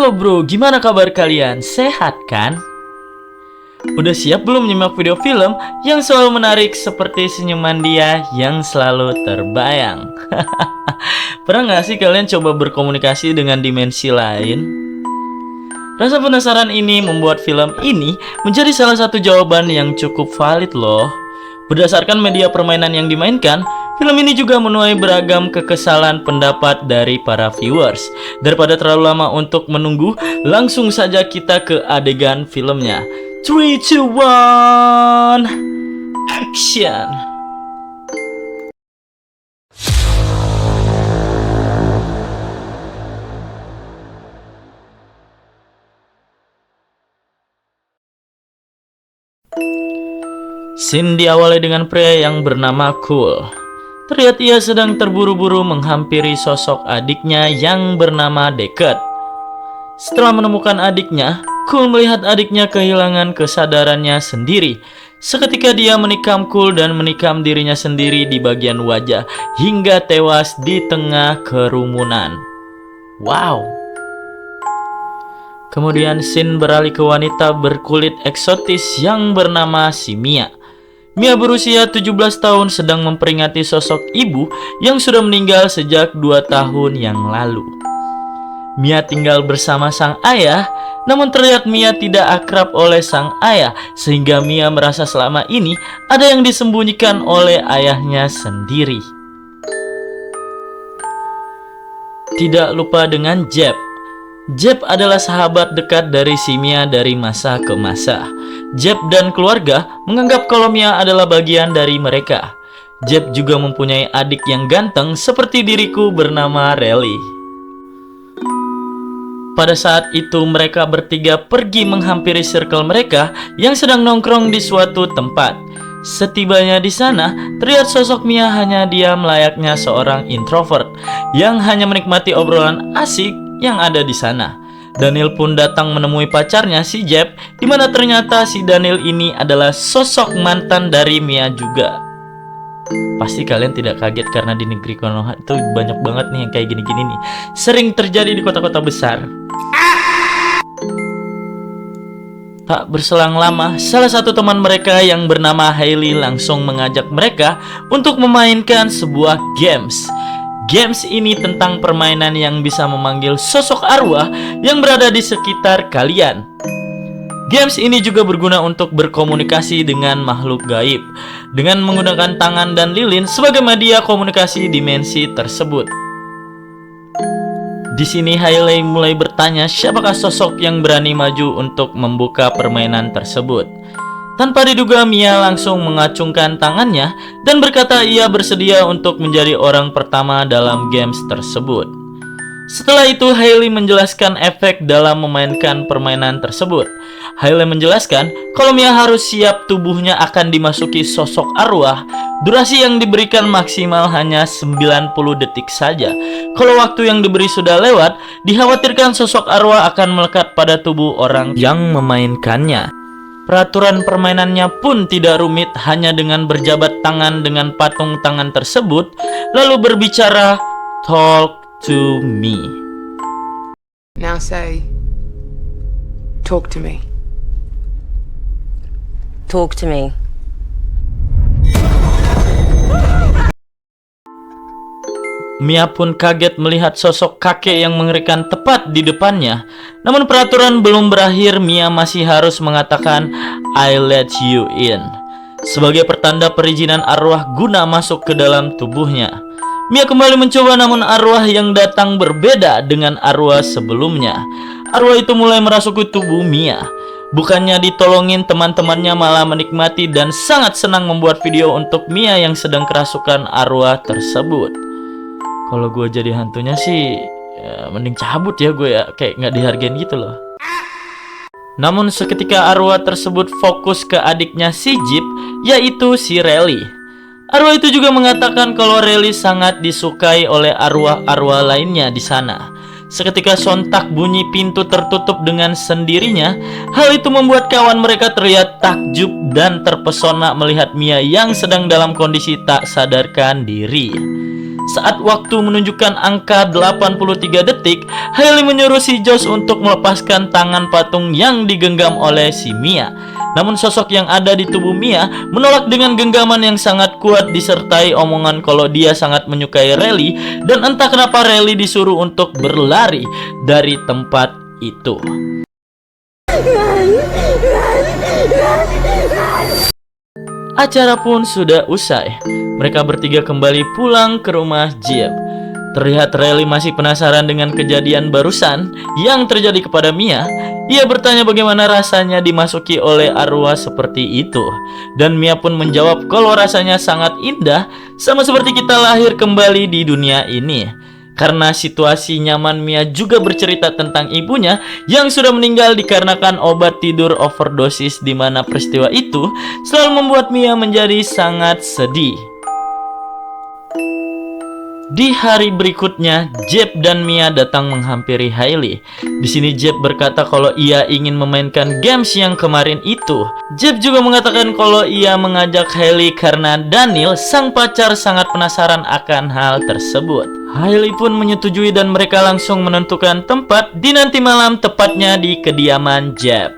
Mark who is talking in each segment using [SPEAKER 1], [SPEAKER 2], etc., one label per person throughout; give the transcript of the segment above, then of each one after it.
[SPEAKER 1] Halo bro, gimana kabar kalian? Sehat kan? Udah siap belum nyimak video film yang selalu menarik seperti senyuman dia yang selalu terbayang? Pernah gak sih kalian coba berkomunikasi dengan dimensi lain? Rasa penasaran ini membuat film ini menjadi salah satu jawaban yang cukup valid loh. Berdasarkan media permainan yang dimainkan, film ini juga menuai beragam kekesalan pendapat dari para viewers. Daripada terlalu lama untuk menunggu, langsung saja kita ke adegan filmnya. 3, 2, 1, action! Scene diawali dengan pria yang bernama Cole. Terlihat ia sedang terburu-buru menghampiri sosok adiknya yang bernama Deckard. Setelah menemukan adiknya, Cole melihat adiknya kehilangan kesadarannya sendiri. Seketika dia menikam Cole dan menikam dirinya sendiri di bagian wajah hingga tewas di tengah kerumunan. Wow! Kemudian scene beralih ke wanita berkulit eksotis yang bernama Mia. Mia berusia 17 tahun sedang memperingati sosok ibu yang sudah meninggal sejak 2 tahun yang lalu. Mia tinggal bersama sang ayah, namun terlihat Mia tidak akrab oleh sang ayah, sehingga Mia merasa selama ini ada yang disembunyikan oleh ayahnya sendiri. Tidak lupa dengan Jeb. Jeb adalah sahabat dekat dari Mia dari masa ke masa. Jeb dan keluarga menganggap kalau Mia adalah bagian dari mereka. Jeb juga mempunyai adik yang ganteng seperti diriku bernama Relly. Pada saat itu mereka bertiga pergi menghampiri circle mereka yang sedang nongkrong di suatu tempat. Setibanya di sana, terlihat sosok Mia hanya diam layaknya seorang introvert yang hanya menikmati obrolan asik yang ada di sana. Daniel pun datang menemui pacarnya si Jeb, di mana ternyata si Daniel ini adalah sosok mantan dari Mia juga. Pasti kalian tidak kaget karena di negeri Konoha itu banyak banget nih yang kayak gini-gini nih. Sering terjadi di kota-kota besar. Tak berselang lama, salah satu teman mereka yang bernama Hailey langsung mengajak mereka untuk memainkan sebuah games. Games ini tentang permainan yang bisa memanggil sosok arwah yang berada di sekitar kalian. Games ini juga berguna untuk berkomunikasi dengan makhluk gaib dengan menggunakan tangan dan lilin sebagai media komunikasi dimensi tersebut. Di sini Hailey mulai bertanya siapakah sosok yang berani maju untuk membuka permainan tersebut. Tanpa diduga Mia langsung mengacungkan tangannya dan berkata ia bersedia untuk menjadi orang pertama dalam games tersebut. Setelah itu Hailey menjelaskan efek dalam memainkan permainan tersebut. Hailey menjelaskan kalau Mia harus siap tubuhnya akan dimasuki sosok arwah. Durasi yang diberikan maksimal hanya 90 detik saja. Kalau waktu yang diberi sudah lewat, dikhawatirkan sosok arwah akan melekat pada tubuh orang yang memainkannya. Peraturan permainannya pun tidak rumit, hanya dengan berjabat tangan dengan patung tangan tersebut, lalu berbicara, "Talk to me."
[SPEAKER 2] Now say, talk to me.
[SPEAKER 3] Talk to me.
[SPEAKER 1] Mia pun kaget melihat sosok kakek yang mengerikan tepat di depannya. Namun peraturan belum berakhir, Mia masih harus mengatakan "I let you in" sebagai pertanda perizinan arwah guna masuk ke dalam tubuhnya. Mia kembali mencoba, namun arwah yang datang berbeda dengan arwah sebelumnya. Arwah itu mulai merasuki tubuh Mia. Bukannya ditolongin, teman-temannya malah menikmati dan sangat senang membuat video untuk Mia yang sedang kerasukan arwah tersebut. Kalau gue jadi hantunya sih ya, mending cabut ya gue ya, kayak nggak dihargain gitu loh. Namun seketika arwah tersebut fokus ke adiknya si Jib, yaitu si Relly. Arwah itu juga mengatakan kalau Relly sangat disukai oleh arwah-arwah lainnya di sana. Seketika sontak bunyi pintu tertutup dengan sendirinya. Hal itu membuat kawan mereka terlihat takjub dan terpesona melihat Mia yang sedang dalam kondisi tak sadarkan diri. Saat waktu menunjukkan angka 83 detik, Hailey menyuruh si Josh untuk melepaskan tangan patung yang digenggam oleh si Mia. Namun sosok yang ada di tubuh Mia menolak dengan genggaman yang sangat kuat disertai omongan kalau dia sangat menyukai Riley, dan entah kenapa Riley disuruh untuk berlari dari tempat itu. Acara pun sudah usai. Mereka bertiga kembali pulang ke rumah Jeb. Terlihat Riley masih penasaran dengan kejadian barusan yang terjadi kepada Mia. Ia bertanya bagaimana rasanya dimasuki oleh arwah seperti itu. Dan Mia pun menjawab kalau rasanya sangat indah, sama seperti kita lahir kembali di dunia ini. Karena situasi nyaman, Mia juga bercerita tentang ibunya yang sudah meninggal dikarenakan obat tidur overdosis, di mana peristiwa itu selalu membuat Mia menjadi sangat sedih. Di hari berikutnya, Jeb dan Mia datang menghampiri Hailey. Di sini Jeb berkata kalau ia ingin memainkan games yang kemarin itu. Jeb juga mengatakan kalau ia mengajak Hailey karena Daniel, sang pacar, sangat penasaran akan hal tersebut. Hailey pun menyetujui dan mereka langsung menentukan tempat di nanti malam, tepatnya di kediaman Jeb.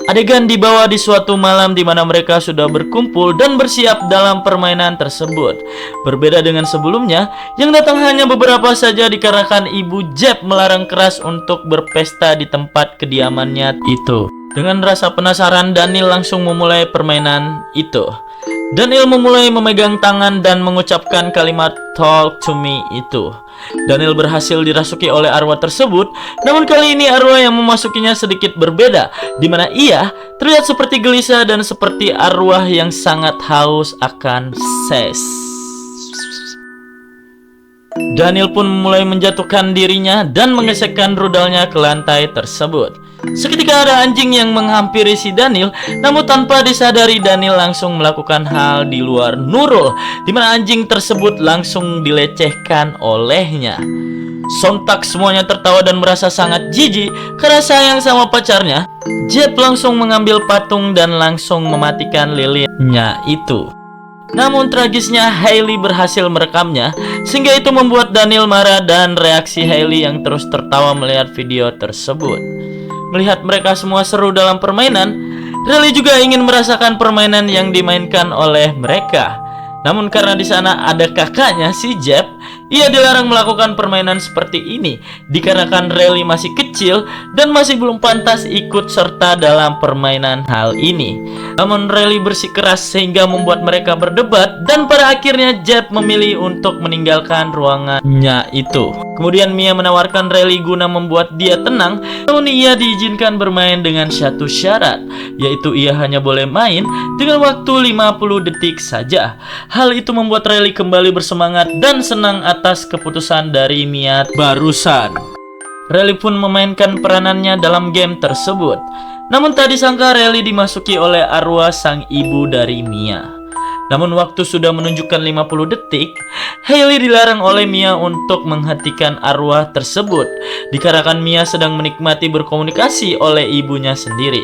[SPEAKER 1] Adegan dibawa di suatu malam di mana mereka sudah berkumpul dan bersiap dalam permainan tersebut. Berbeda dengan sebelumnya, yang datang hanya beberapa saja dikarenakan ibu Jeb melarang keras untuk berpesta di tempat kediamannya itu. Dengan rasa penasaran, Daniel langsung memulai permainan itu. Daniel memulai memegang tangan dan mengucapkan kalimat "talk to me" itu. Daniel berhasil dirasuki oleh arwah tersebut, namun kali ini arwah yang memasukinya sedikit berbeda, di mana ia terlihat seperti gelisah dan seperti arwah yang sangat haus akan seks. Daniel pun mulai menjatuhkan dirinya dan menggesekkan rudalnya ke lantai tersebut. Seketika ada anjing yang menghampiri si Daniel, namun tanpa disadari Daniel langsung melakukan hal di luar Nurul, di mana anjing tersebut langsung dilecehkan olehnya. Sontak semuanya tertawa dan merasa sangat jijik karena sayang sama pacarnya. Jeb langsung mengambil patung dan langsung mematikan lilinnya itu. Namun tragisnya Hailey berhasil merekamnya, sehingga itu membuat Daniel marah dan reaksi Hailey yang terus tertawa melihat video tersebut. Melihat mereka semua seru dalam permainan, Riley juga ingin merasakan permainan yang dimainkan oleh mereka. Namun karena di sana ada kakaknya si Jeb, ia dilarang melakukan permainan seperti ini dikarenakan Riley masih kecil dan masih belum pantas ikut serta dalam permainan hal ini. Namun Riley bersikeras sehingga membuat mereka berdebat dan pada akhirnya Jeb memilih untuk meninggalkan ruangannya itu. Kemudian Mia menawarkan Riley guna membuat dia tenang, namun ia diizinkan bermain dengan satu syarat, yaitu ia hanya boleh main dengan waktu 50 detik saja. Hal itu membuat Riley kembali bersemangat dan senang atas keputusan dari Mia barusan. Riley pun memainkan peranannya dalam game tersebut. Namun tak disangka Riley dimasuki oleh arwah sang ibu dari Mia. Namun waktu sudah menunjukkan 50 detik, Hailey dilarang oleh Mia untuk menghentikan arwah tersebut dikarenakan Mia sedang menikmati berkomunikasi oleh ibunya sendiri.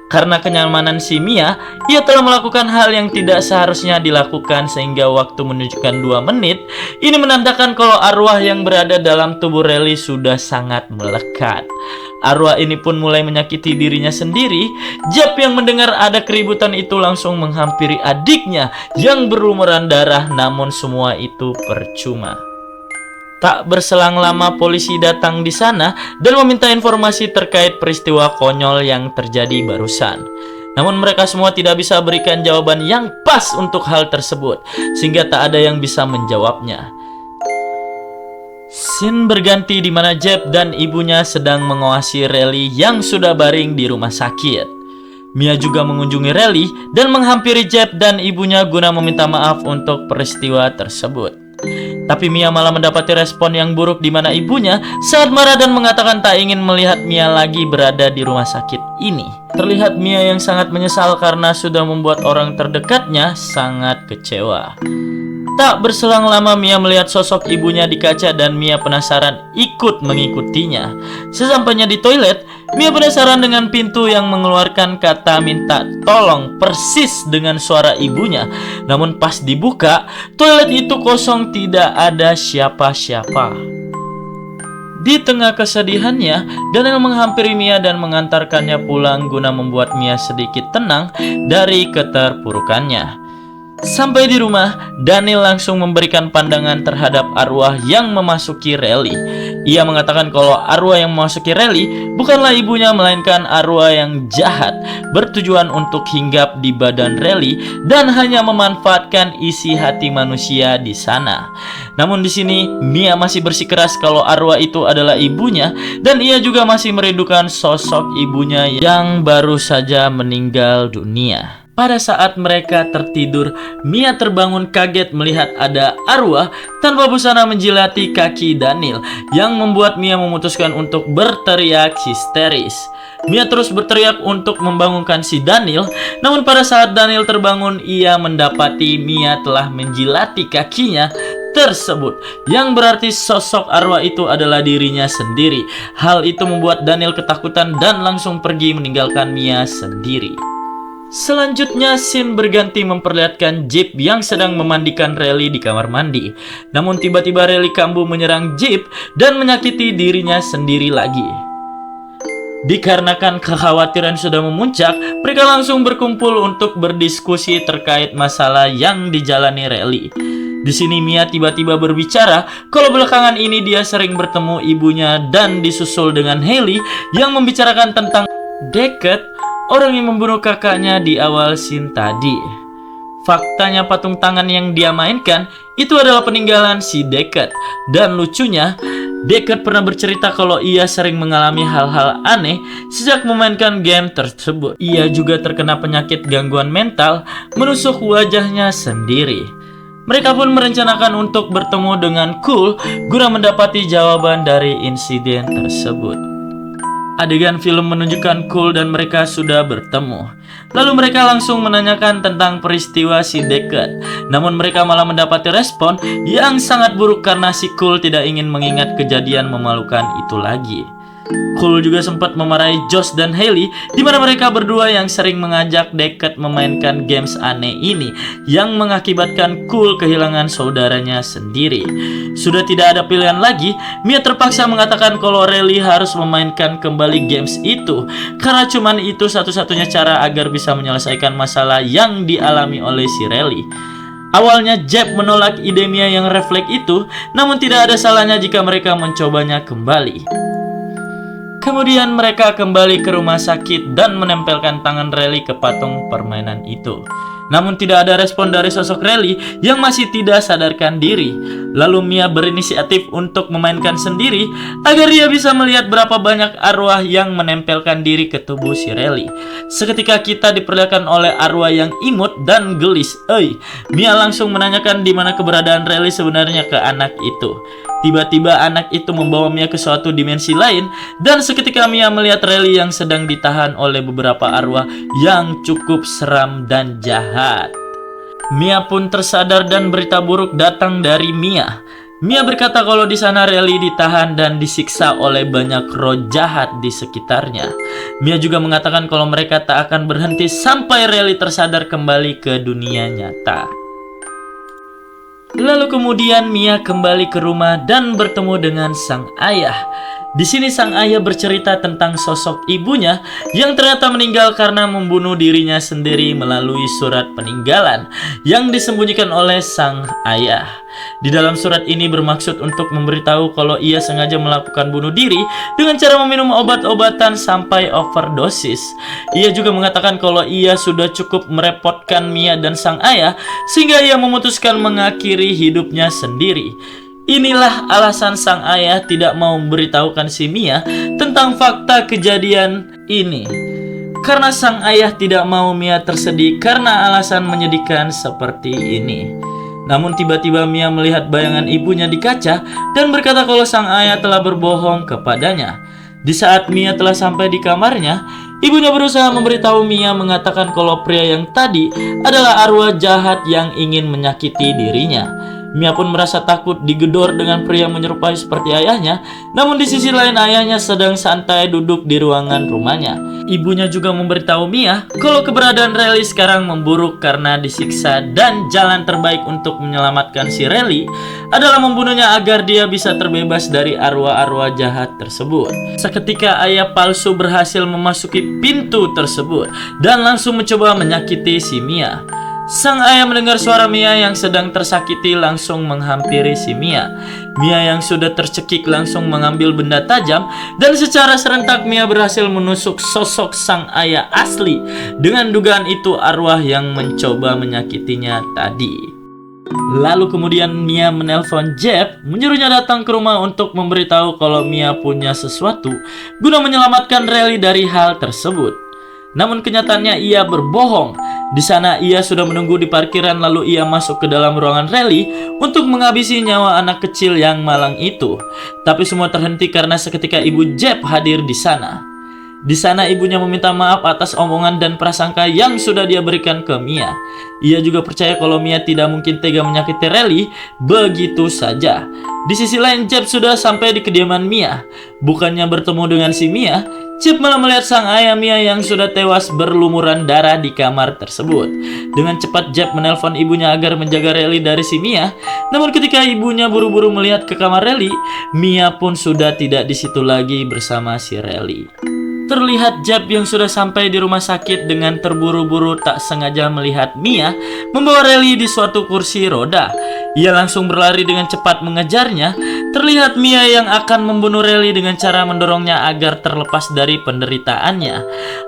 [SPEAKER 1] Karena kenyamanan si Mia, ia telah melakukan hal yang tidak seharusnya dilakukan sehingga waktu menunjukkan 2 menit. Ini menandakan kalau arwah yang berada dalam tubuh Riley sudah sangat melekat. Arwah ini pun mulai menyakiti dirinya sendiri. Jeb yang mendengar ada keributan itu langsung menghampiri adiknya yang berlumuran darah, namun semua itu percuma. Tak berselang lama polisi datang di sana dan meminta informasi terkait peristiwa konyol yang terjadi barusan. Namun mereka semua tidak bisa berikan jawaban yang pas untuk hal tersebut, sehingga tak ada yang bisa menjawabnya. Scene berganti di mana Jeb dan ibunya sedang mengawasi Riley yang sudah baring di rumah sakit. Mia juga mengunjungi Riley dan menghampiri Jeb dan ibunya guna meminta maaf untuk peristiwa tersebut. Tapi Mia malah mendapati respon yang buruk di mana ibunya sangat marah dan mengatakan tak ingin melihat Mia lagi berada di rumah sakit ini. Terlihat Mia yang sangat menyesal karena sudah membuat orang terdekatnya sangat kecewa. Tak berselang lama Mia melihat sosok ibunya di kaca dan Mia penasaran ikut mengikutinya. Sesampainya di toilet, Mia penasaran dengan pintu yang mengeluarkan kata minta tolong persis dengan suara ibunya. Namun pas dibuka, toilet itu kosong, tidak ada siapa-siapa. Di tengah kesedihannya, Daniel menghampiri Mia dan mengantarkannya pulang guna membuat Mia sedikit tenang dari keterpurukannya. Sampai di rumah, Daniel langsung memberikan pandangan terhadap arwah yang memasuki Rally. Ia mengatakan kalau arwah yang memasuki Rally bukanlah ibunya, melainkan arwah yang jahat, bertujuan untuk hinggap di badan Rally dan hanya memanfaatkan isi hati manusia di sana. Namun di sini Mia masih bersikeras kalau arwah itu adalah ibunya, dan ia juga masih merindukan sosok ibunya yang baru saja meninggal dunia. Pada saat mereka tertidur, Mia terbangun kaget melihat ada arwah tanpa busana menjilati kaki Daniel, yang membuat Mia memutuskan untuk berteriak histeris. Mia terus berteriak untuk membangunkan si Daniel, namun pada saat Daniel terbangun, ia mendapati Mia telah menjilati kakinya tersebut, yang berarti sosok arwah itu adalah dirinya sendiri. Hal itu membuat Daniel ketakutan dan langsung pergi meninggalkan Mia sendiri. Selanjutnya, scene berganti memperlihatkan Jeep yang sedang memandikan Rally di kamar mandi. Namun tiba-tiba Rally kambuh menyerang Jeep dan menyakiti dirinya sendiri lagi. Dikarenakan kekhawatiran sudah memuncak, mereka langsung berkumpul untuk berdiskusi terkait masalah yang dijalani Rally. Di sini Mia tiba-tiba berbicara kalau belakangan ini dia sering bertemu ibunya dan disusul dengan Hailey yang membicarakan tentang Deckard, orang yang membunuh kakaknya di awal scene tadi. Faktanya patung tangan yang dia mainkan itu adalah peninggalan si Deckard. Dan lucunya, Deckard pernah bercerita kalau ia sering mengalami hal-hal aneh sejak memainkan game tersebut. Ia juga terkena penyakit gangguan mental, menusuk wajahnya sendiri. Mereka pun merencanakan untuk bertemu dengan Cole guna mendapati jawaban dari insiden tersebut. Adegan film menunjukkan Cole dan mereka sudah bertemu. Lalu mereka langsung menanyakan tentang peristiwa si Deckard. Namun mereka malah mendapati respon yang sangat buruk karena si Cole tidak ingin mengingat kejadian memalukan itu lagi. Cole juga sempat memarahi Josh dan Hailey, di mana mereka berdua yang sering mengajak Deckard memainkan games aneh ini, yang mengakibatkan Cole kehilangan saudaranya sendiri. Sudah tidak ada pilihan lagi, Mia terpaksa mengatakan kalau Rally harus memainkan kembali games itu, karena cuman itu satu-satunya cara agar bisa menyelesaikan masalah yang dialami oleh si Rally. Awalnya Jeb menolak ide Mia yang refleks itu, namun tidak ada salahnya jika mereka mencobanya kembali. Kemudian mereka kembali ke rumah sakit dan menempelkan tangan Rally ke patung permainan itu. Namun tidak ada respon dari sosok Rally yang masih tidak sadarkan diri. Lalu Mia berinisiatif untuk memainkan sendiri agar ia bisa melihat berapa banyak arwah yang menempelkan diri ke tubuh si Rally. Seketika kita diperlihatkan oleh arwah yang imut dan gelis. Mia langsung menanyakan di mana keberadaan Rally sebenarnya ke anak itu. Tiba-tiba anak itu membawa Mia ke suatu dimensi lain, dan seketika Mia melihat Rally yang sedang ditahan oleh beberapa arwah yang cukup seram dan jahat. Mia pun tersadar dan berita buruk datang dari Mia. Mia berkata kalau di sana Rally ditahan dan disiksa oleh banyak roh jahat di sekitarnya. Mia juga mengatakan kalau mereka tak akan berhenti sampai Rally tersadar kembali ke dunia nyata. Lalu kemudian Mia kembali ke rumah dan bertemu dengan sang ayah. Di sini sang ayah bercerita tentang sosok ibunya yang ternyata meninggal karena membunuh dirinya sendiri melalui surat peninggalan yang disembunyikan oleh sang ayah. Di dalam surat ini bermaksud untuk memberitahu kalau ia sengaja melakukan bunuh diri dengan cara meminum obat-obatan sampai overdosis. Ia juga mengatakan kalau ia sudah cukup merepotkan Mia dan sang ayah sehingga ia memutuskan mengakhiri hidupnya sendiri. Inilah alasan sang ayah tidak mau memberitahukan si Mia tentang fakta kejadian ini. Karena sang ayah tidak mau Mia tersedih karena alasan menyedihkan seperti ini. Namun tiba-tiba Mia melihat bayangan ibunya di kaca dan berkata kalau sang ayah telah berbohong kepadanya. Di saat Mia telah sampai di kamarnya, ibunya berusaha memberitahu Mia mengatakan kalau pria yang tadi adalah arwah jahat yang ingin menyakiti dirinya. Mia pun merasa takut digedor dengan pria menyerupai seperti ayahnya. Namun di sisi lain ayahnya sedang santai duduk di ruangan rumahnya. Ibunya juga memberitahu Mia kalau keberadaan Riley sekarang memburuk karena disiksa dan jalan terbaik untuk menyelamatkan si Riley adalah membunuhnya agar dia bisa terbebas dari arwah-arwah jahat tersebut. Seketika ayah palsu berhasil memasuki pintu tersebut dan langsung mencoba menyakiti si Mia. Sang ayah mendengar suara Mia yang sedang tersakiti langsung menghampiri si Mia. Mia yang sudah tercekik langsung mengambil benda tajam dan secara serentak Mia berhasil menusuk sosok sang ayah asli. Dengan dugaan itu arwah yang mencoba menyakitinya tadi. Lalu kemudian Mia menelpon Jeb, menyuruhnya datang ke rumah untuk memberitahu kalau Mia punya sesuatu guna menyelamatkan Riley dari hal tersebut. Namun kenyataannya ia berbohong. Di sana ia sudah menunggu di parkiran lalu ia masuk ke dalam ruangan Riley untuk menghabisi nyawa anak kecil yang malang itu. Tapi semua terhenti karena seketika ibu Jeb hadir di sana. Di sana ibunya meminta maaf atas omongan dan prasangka yang sudah dia berikan ke Mia. Ia juga percaya kalau Mia tidak mungkin tega menyakiti Riley begitu saja. Di sisi lain Jeb sudah sampai di kediaman Mia. Bukannya bertemu dengan si Mia, Jeb malah melihat sang ayah Mia yang sudah tewas berlumuran darah di kamar tersebut. Dengan cepat Jeb menelpon ibunya agar menjaga Riley dari si Mia. Namun ketika ibunya buru-buru melihat ke kamar Riley, Mia pun sudah tidak di situ lagi bersama si Riley. Terlihat Jeb yang sudah sampai di rumah sakit dengan terburu-buru tak sengaja melihat Mia membawa Riley di suatu kursi roda. Ia langsung berlari dengan cepat mengejarnya. Terlihat Mia yang akan membunuh Riley dengan cara mendorongnya agar terlepas dari penderitaannya.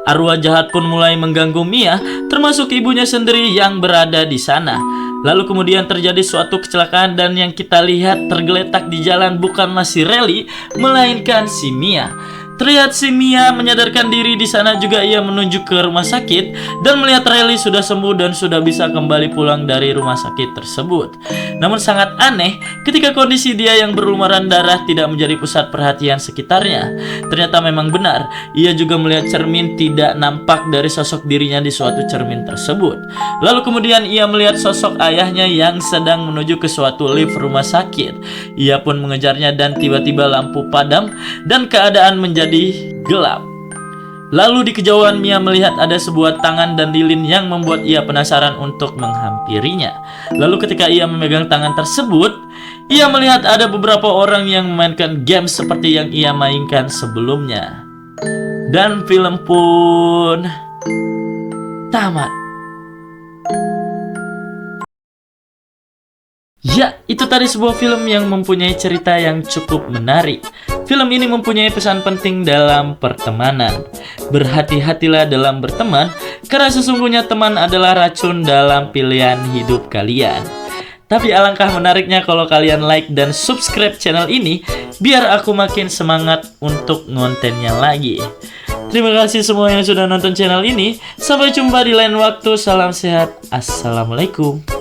[SPEAKER 1] Arwah jahat pun mulai mengganggu Mia, termasuk ibunya sendiri yang berada di sana. Lalu kemudian terjadi suatu kecelakaan dan yang kita lihat tergeletak di jalan bukanlah si Riley, melainkan si Mia. Terlihat si Mia menyadarkan diri di sana juga ia menuju ke rumah sakit dan melihat Riley sudah sembuh dan sudah bisa kembali pulang dari rumah sakit tersebut. Namun sangat aneh ketika kondisi dia yang berlumuran darah tidak menjadi pusat perhatian sekitarnya. Ternyata memang benar, ia juga melihat cermin tidak nampak dari sosok dirinya di suatu cermin tersebut. Lalu kemudian ia melihat sosok ayahnya yang sedang menuju ke suatu lift rumah sakit. Ia pun mengejarnya dan tiba-tiba lampu padam dan keadaan menjadi gelap. Lalu di kejauhan Mia melihat ada sebuah tangan dan lilin yang membuat ia penasaran untuk menghampirinya. Lalu ketika ia memegang tangan tersebut, ia melihat ada beberapa orang yang memainkan game seperti yang ia mainkan sebelumnya. Dan film pun tamat. Ya, itu tadi sebuah film yang mempunyai cerita yang cukup menarik. Film ini mempunyai pesan penting dalam pertemanan. Berhati-hatilah dalam berteman, karena sesungguhnya teman adalah racun dalam pilihan hidup kalian. Tapi alangkah menariknya kalau kalian like dan subscribe channel ini, biar aku makin semangat untuk ngontennya lagi. Terima kasih semua yang sudah nonton channel ini. Sampai jumpa di lain waktu. Salam sehat. Assalamualaikum.